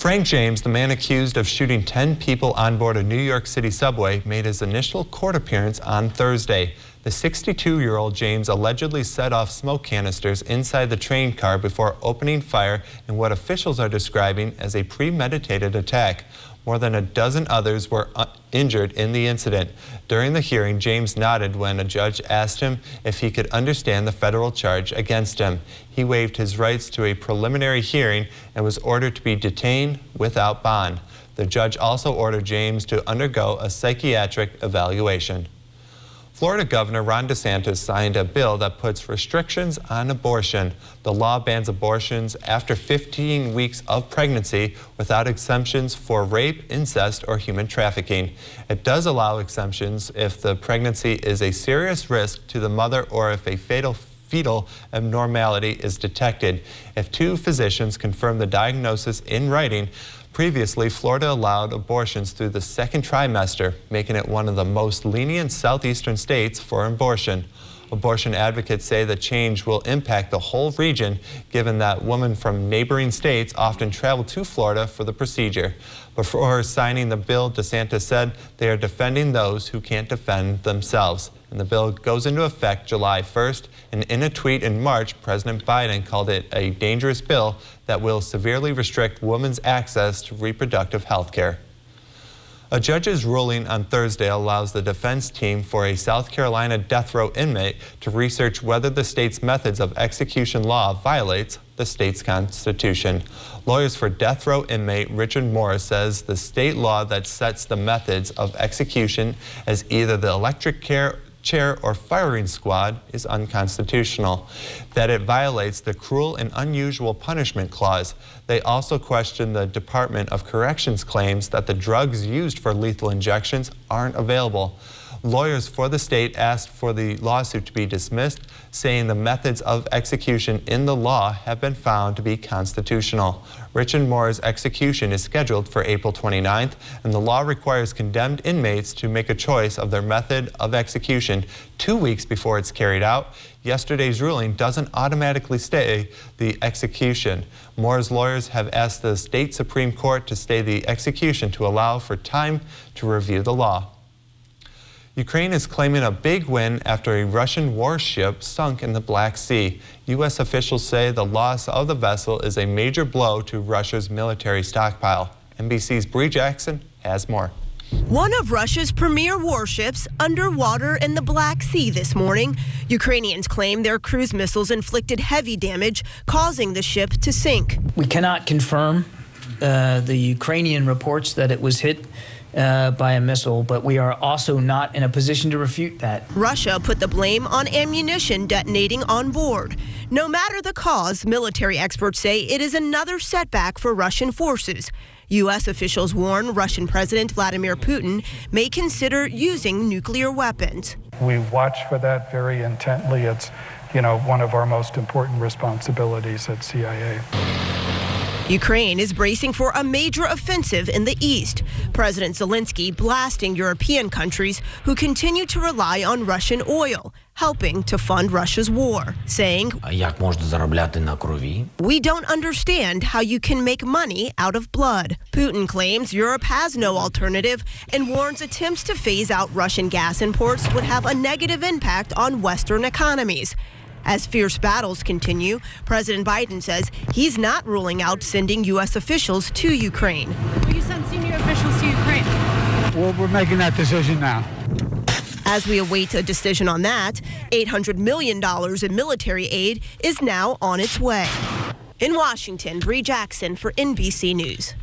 Frank James, the man accused of shooting 10 people on board a New York City subway, made his initial court appearance on Thursday. The 62-year-old James allegedly set off smoke canisters inside the train car before opening fire in what officials are describing as a premeditated attack. More than a dozen others were injured in the incident. During the hearing, James nodded when a judge asked him if he could understand the federal charge against him. He waived his rights to a preliminary hearing and was ordered to be detained without bond. The judge also ordered James to undergo a psychiatric evaluation. Florida Governor Ron DeSantis signed a bill that puts restrictions on abortion. The law bans abortions after 15 weeks of pregnancy without exemptions for rape, incest, or human trafficking. It does allow exemptions if the pregnancy is a serious risk to the mother or if a fetal abnormality is detected. If two physicians confirm the diagnosis in writing, previously, Florida allowed abortions through the second trimester, making it one of the most lenient southeastern states for abortion. Abortion advocates say the change will impact the whole region, given that women from neighboring states often travel to Florida for the procedure. Before signing the bill, DeSantis said they are defending those who can't defend themselves. And the bill goes into effect July 1st, and in a tweet in March, President Biden called it a dangerous bill that will severely restrict women's access to reproductive health care. A judge's ruling on Thursday allows the defense team for a South Carolina death row inmate to research whether the state's methods of execution law violates the state's constitution. Lawyers for death row inmate Richard Morris says the state law that sets the methods of execution as either the electric chair or firing squad is unconstitutional, that it violates the cruel and unusual punishment clause. They also question the Department of Corrections claims that the drugs used for lethal injections aren't available. Lawyers for the state asked for the lawsuit to be dismissed, saying the methods of execution in the law have been found to be constitutional. Richard Moore's execution is scheduled for April 29th, and the law requires condemned inmates to make a choice of their method of execution 2 weeks before it's carried out. Yesterday's ruling doesn't automatically stay the execution. Moore's lawyers have asked the state Supreme Court to stay the execution to allow for time to review the law. Ukraine is claiming a big win after a Russian warship sunk in the Black Sea. U.S. officials say the loss of the vessel is a major blow to Russia's military stockpile. NBC's Bree Jackson has more. One of Russia's premier warships underwater in the Black Sea this morning. Ukrainians claim their cruise missiles inflicted heavy damage, causing the ship to sink. We cannot confirm the Ukrainian reports that it was hit by a missile, but we are also not in a position to refute that. Russia put the blame on ammunition detonating on board. No matter the cause, military experts say it is another setback for Russian forces. U.S. officials warn Russian President Vladimir Putin may consider using nuclear weapons. We watch for that very intently. It's, one of our most important responsibilities at CIA. Ukraine is bracing for a major offensive in the east. President Zelensky blasting European countries who continue to rely on Russian oil, helping to fund Russia's war, saying, "We don't understand how you can make money out of blood." Putin claims Europe has no alternative and warns attempts to phase out Russian gas imports would have a negative impact on Western economies. As fierce battles continue, President Biden says he's not ruling out sending U.S. officials to Ukraine. Will you send senior officials to Ukraine? Well, we're making that decision now. As we await a decision on that, $800 million in military aid is now on its way. In Washington, Bree Jackson for NBC News.